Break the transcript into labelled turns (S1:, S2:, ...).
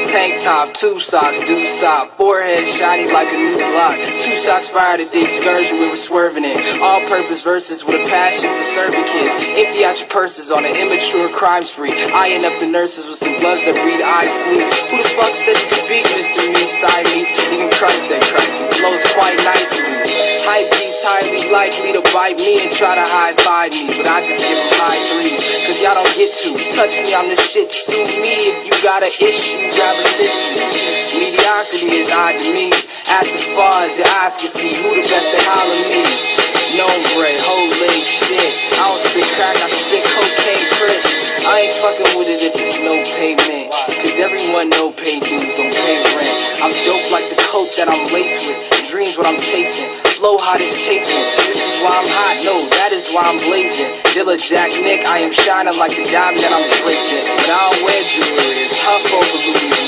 S1: tank top, 2 socks, do stop. Forehead shiny like a new block. 2 shots fired at the excursion we were swerving in. All-purpose verses with a passion for serving kids. Empty out your purses on an immature crime spree. Eyeing up the nurses with some gloves that breathe eye squeeze. Who the fuck said to speak, Mr. Me, Siamese? Even Christ said Christ. It flows quite nicely. Hype beats highly likely to bite me and try to high-five me, but I just give them high threes, cause y'all don't get to touch me on this shit. Sue me if you got an issue, grab a tissue. Mediocrity is odd to me. Ask as far as your eyes can see. Who the best to holler me? Nombre, holy shit. I don't spit crack, I spit cocaine crisp. I ain't fucking with it if it's no payment, cause everyone know pay dues don't pay rent. I'm dope like the coat that I'm laced with. Dreams what I'm chasing. Flow hot as chafing. This is why I'm hot, no, that is why I'm blazing. Dilla Jack Nick, I am shining like the diamond that I'm draped in. But I don't wear jewelry, it's Huff over Louis